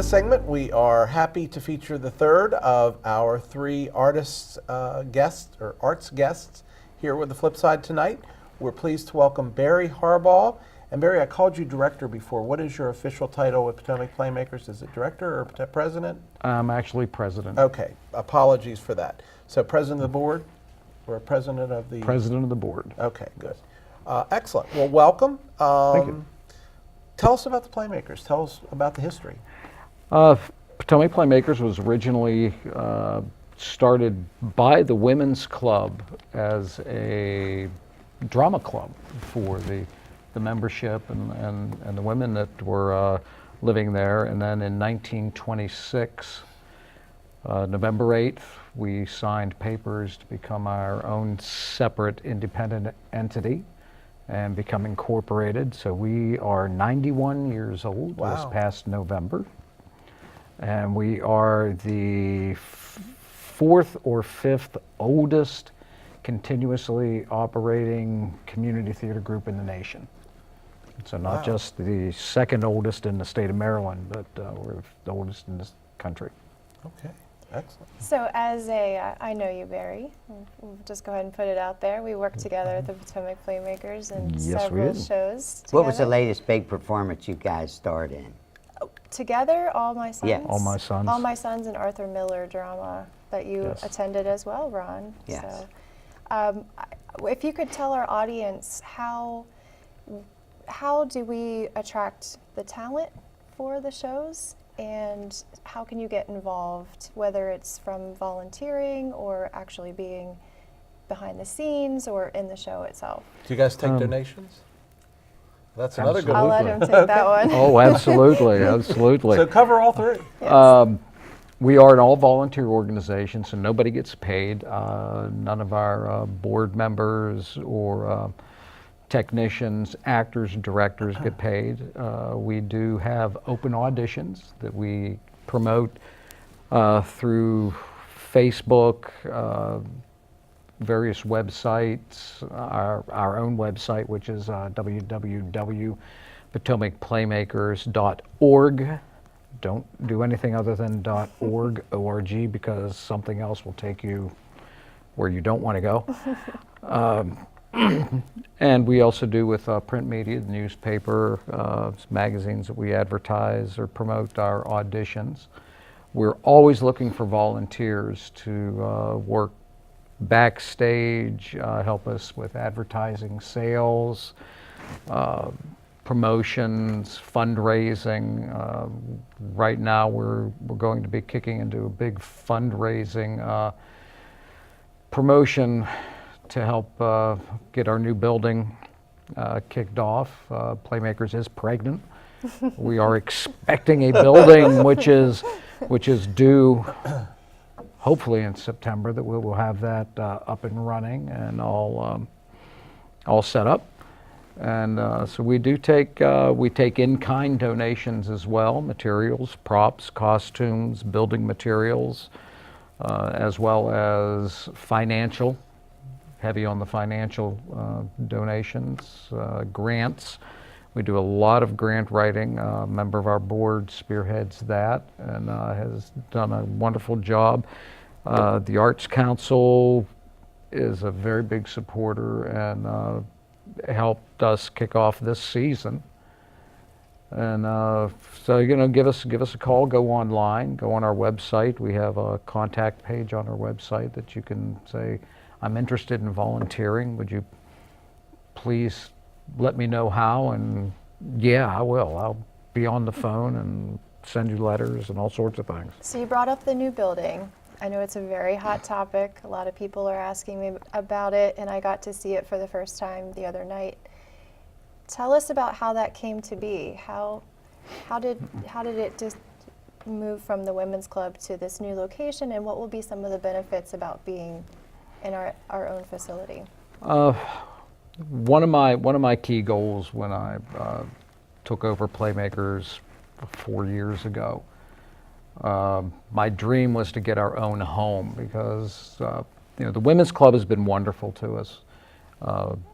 this segment, we are happy to feature the third of our three artists guests or arts guests here with the FlipSide tonight. We're pleased to welcome Barry Harbaugh. And Barry, I called you director before. What is your official title with Potomac Playmakers? Is it director or president? I'm actually president. Okay, apologies for that. So president of the board or president of the? President of the board. Okay, good. Excellent. Well, welcome. Thank you. Tell us about the Playmakers. Tell us about the history. Potomac Playmakers was originally started by the Women's Club as a drama club for the membership and the women that were living there. And then in 1926, November 8th, we signed papers to become our own separate independent entity and become incorporated. So we are 91 years old this past November. And we are the fourth or fifth oldest continuously operating community theater group in the nation. So not just the second oldest in the state of Maryland, but we're the oldest in this country. Okay, excellent. So as I know you, Barry. We'll just go ahead and put it out there. We worked together at the Potomac Playmakers and several shows together. What was the latest big performance you guys starred in? Together, All My Sons? Yeah. All My Sons. All My Sons and Arthur Miller drama that you attended as well, Ron. Yes. So, if you could tell our audience how do we attract the talent for the shows, and how can you get involved, whether it's from volunteering or actually being behind the scenes or in the show itself? Do you guys take donations? That's another good I'll one. let him take that one. Oh, absolutely, absolutely. So cover all three. Yes. We are an all-volunteer organization, so nobody gets paid. None of our board members or technicians, actors, directors get paid. We do have open auditions that we promote through Facebook, various websites, our own website, which is www.potomacplaymakers.org. Don't do anything other than .org, O-R-G, because something else will take you where you don't want to go. And we also do with print media, the newspaper, magazines that we advertise or promote our auditions. We're always looking for volunteers to work backstage, help us with advertising, sales, promotions, fundraising. Right now we're going to be kicking into a big fundraising promotion to help get our new building kicked off. Playmakers is pregnant. We are expecting a building which is due hopefully in September, that we will have that up and running and all set up. And so we do take in-kind donations as well, materials, props, costumes, building materials, as well as financial, heavy on the financial donations, grants. We do a lot of grant writing. A member of our board spearheads that and has done a wonderful job. The Arts Council is a very big supporter and helped us kick off this season. And so, give us a call, go online, go on our website. We have a contact page on our website that you can say, I'm interested in volunteering. Would you please let me know how? And yeah, I will. I'll be on the phone and send you letters and all sorts of things. So you brought up the new building. I know it's a very hot topic. A lot of people are asking me about it, and I got to see it for the first time the other night. Tell us about how that came to be. How did it just move from the Women's Club to this new location, and what will be some of the benefits about being in our own facility? One of my key goals when I took over Playmakers 4 years ago, my dream was to get our own home because the Women's Club has been wonderful to us.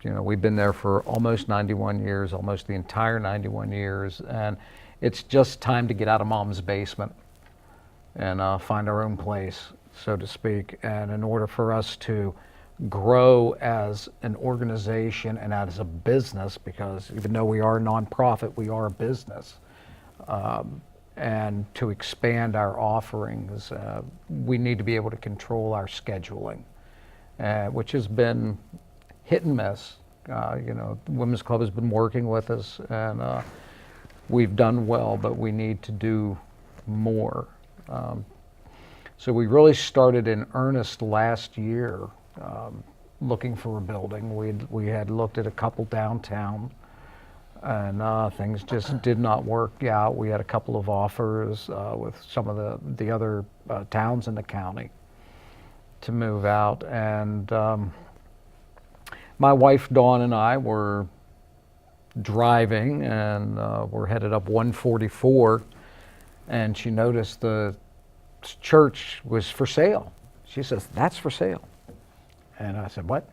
We've been there for almost 91 years, almost the entire 91 years, and it's just time to get out of mom's basement and find our own place, so to speak. And in order for us to grow as an organization and as a business, because even though we are a nonprofit, we are a business, and to expand our offerings, we need to be able to control our scheduling, which has been hit and miss. The Women's Club has been working with us, and we've done well, but we need to do more. So we really started in earnest last year, looking for a building. We had looked at a couple downtown, and things just did not work out. We had a couple of offers with some of the other towns in the county to move out, and my wife Dawn and I were driving, and we're headed up 144, and she noticed the church was for sale. She says, "That's for sale." And I said, "What?"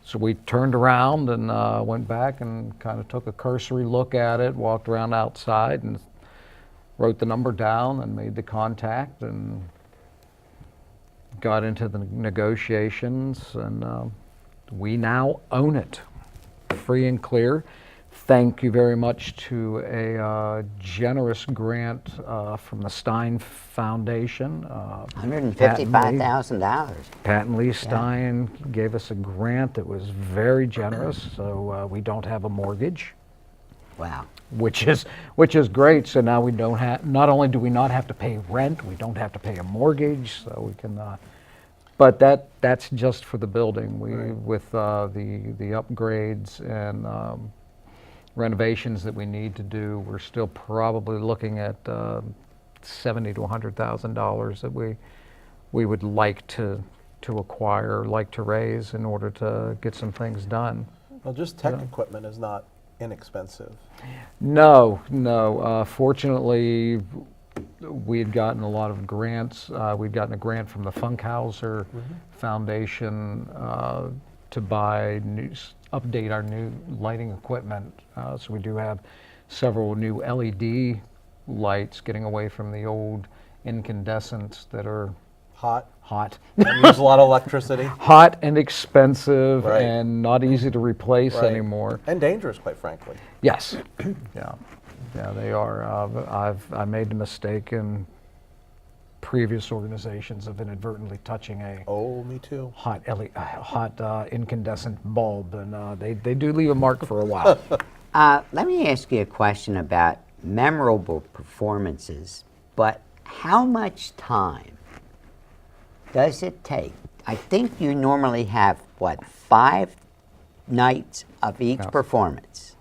So we turned around and went back and kind of took a cursory look at it, walked around outside and wrote the number down and made the contact and got into the negotiations, and we now own it, free and clear. Thank you very much to a generous grant from the Stein Foundation. $155,000. Pat and Lee Stein gave us a grant that was very generous, so we don't have a mortgage. Wow. Which is great. So now we don't have. Not only do we not have to pay rent, we don't have to pay a mortgage, so we can. But that's just for the building. With the upgrades and renovations that we need to do, we're still probably looking at $70,000 to $100,000 that we would like to acquire, like to raise in order to get some things done. Well, just tech equipment is not inexpensive. No. Fortunately, we had gotten a lot of grants. We'd gotten a grant from the Funkhauser Foundation to update our new lighting equipment. So we do have several new LED lights, getting away from the old incandescents that are hot. And use a lot of electricity. Hot and expensive, Right. and not easy to replace anymore. And dangerous, quite frankly. Yes. Yeah, they are. I made the mistake in previous organizations of inadvertently touching a Me too. hot incandescent bulb, and they do leave a mark for a while. Let me ask you a question about memorable performances, but how much time does it take? I think you normally have, 5 nights of each performance.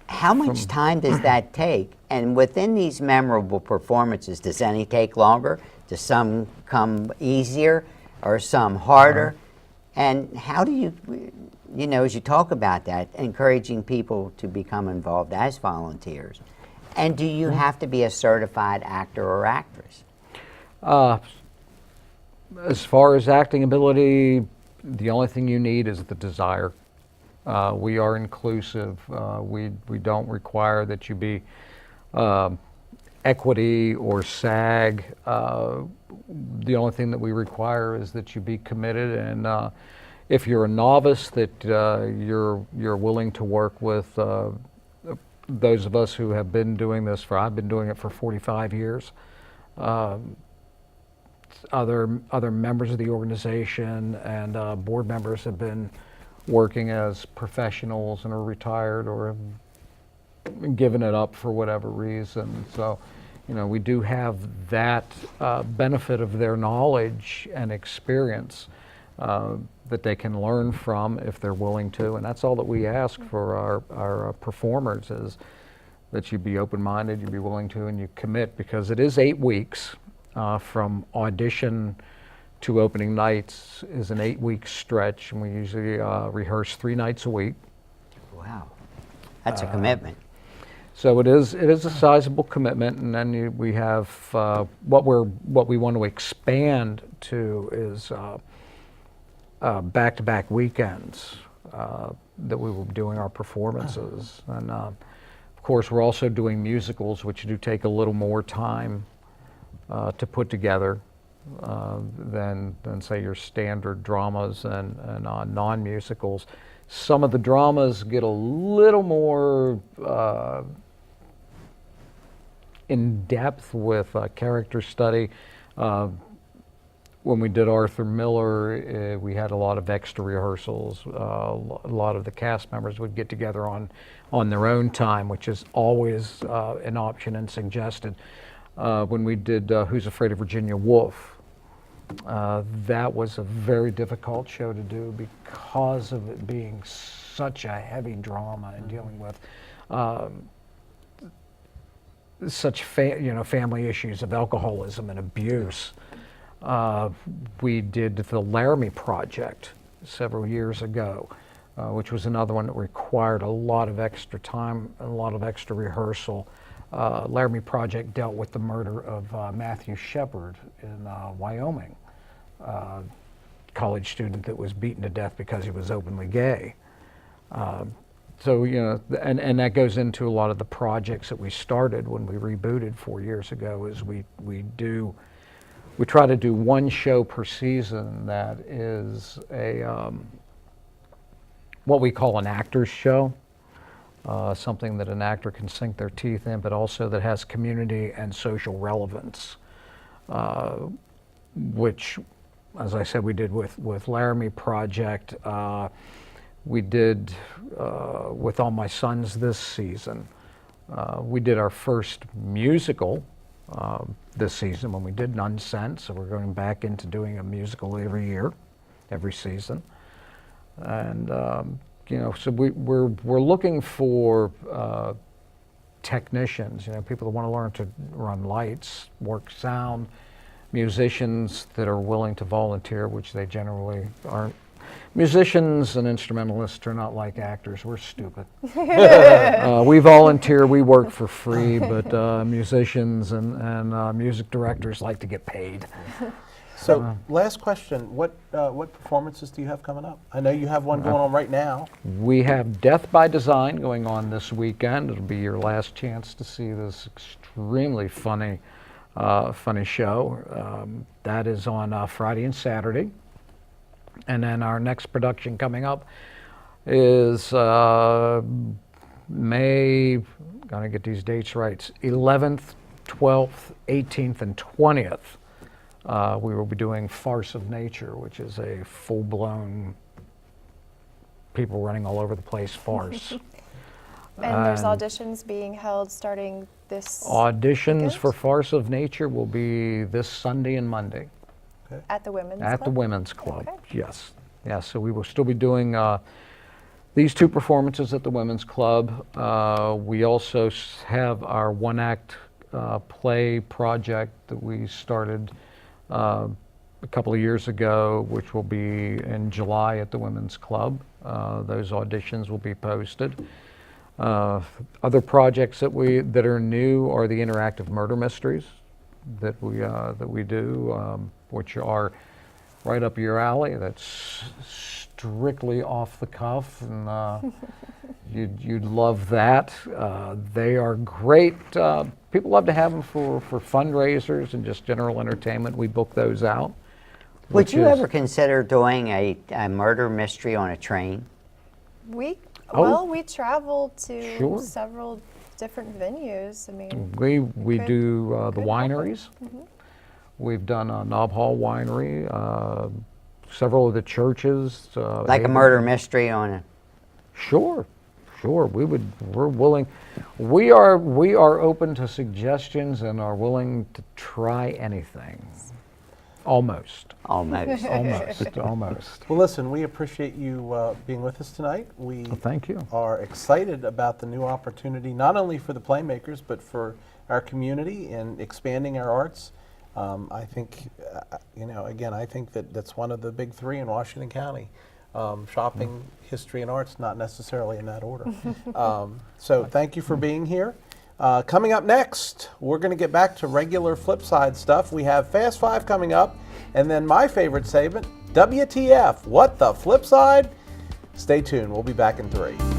How much time does that take? And within these memorable performances, does any take longer? Does some come easier or some harder? And how do you, as you talk about that, encouraging people to become involved as volunteers? And do you have to be a certified actor or actress? As far as acting ability, the only thing you need is the desire. We are inclusive. We don't require that you be equity or SAG. The only thing that we require is that you be committed, and if you're a novice, that you're willing to work with those of us who have been doing this I've been doing it for 45 years. Other members of the organization and board members have been working as professionals and are retired or have given it up for whatever reason. So, we do have that benefit of their knowledge and experience that they can learn from if they're willing to. And that's all that we ask for our performers, is that you be open-minded, you be willing to, and you commit, because it is 8 weeks. From audition to opening nights is an 8-week stretch, and we usually rehearse 3 nights a week. Wow, that's a commitment. So it is a sizable commitment, and then we have what we want to expand to is back-to-back weekends that we will be doing our performances, and of course, we're also doing musicals, which do take a little more time to put together than say your standard dramas and non-musicals. Some of the dramas get a little more in depth with character study. When we did Arthur Miller, we had a lot of extra rehearsals. A lot of the cast members would get together on their own time, which is always an option and suggested. When we did Who's Afraid of Virginia Woolf, that was a very difficult show to do because of it being such a heavy drama and dealing with such family issues of alcoholism and abuse. We did the Laramie Project several years ago, which was another one that required a lot of extra time, a lot of extra rehearsal. Laramie Project dealt with the murder of Matthew Shepard in Wyoming, college student that was beaten to death because he was openly gay. So, and that goes into a lot of the projects that we started when we rebooted 4 years ago, is we try to do one show per season that is what we call an actor's show, something that an actor can sink their teeth in, but also that has community and social relevance, which, as I said, we did with Laramie Project. We did with All My Sons this season. We did our first musical this season when we did Nonsense, so we're going back into doing a musical every year, every season, and so we're looking for technicians, people that want to learn to run lights, work sound, musicians that are willing to volunteer, which they generally aren't. Musicians and instrumentalists are not like actors. We're stupid. We volunteer, we work for free, but musicians and music directors like to get paid. So, last question, what performances do you have coming up? I know you have one going on right now. We have Death by Design going on this weekend. It'll be your last chance to see this extremely funny show. That is on Friday and Saturday. And then our next production coming up is May, gotta get these dates right, 11th, 12th, 18th, and 20th. We will be doing Farce of Nature, which is a full-blown, people running all over the place farce. And there's auditions being held starting this Auditions weekend? for Farce of Nature will be this Sunday and Monday. At the Women's At Club? the Women's Club, Okay. yes. Yeah, so we will still be doing these two performances at the Women's Club. We also have our one-act play project that we started a couple of years ago, which will be in July at the Women's Club. Those auditions will be posted. Other projects that are new are the interactive murder mysteries that we do, which are right up your alley. That's strictly off the cuff, and you'd love that. They are great. People love to have them for fundraisers and just general entertainment. We book those out. Would you ever consider doing a murder mystery on a train? We travel to Sure. several different venues. I mean, We could- do the could wineries. happen. We've done Knob Hall Winery, several of the churches. Like a Haven- murder mystery on a... Sure. We're willing. We are open to suggestions and are willing to try anything. Almost. Almost. Almost. Well, listen, we appreciate you being with us tonight. We Well, thank you. are excited about the new opportunity, not only for the Playmakers, but for our community and expanding our arts. I think, again, I think that's one of the big three in Washington County. Shopping, history, and arts, not necessarily in that order. So thank you for being here. Coming up next, we're going to get back to regular FlipSide stuff. We have Fast Five coming up, and then my favorite segment, WTF, What the FlipSide? Stay tuned. We'll be back in 3.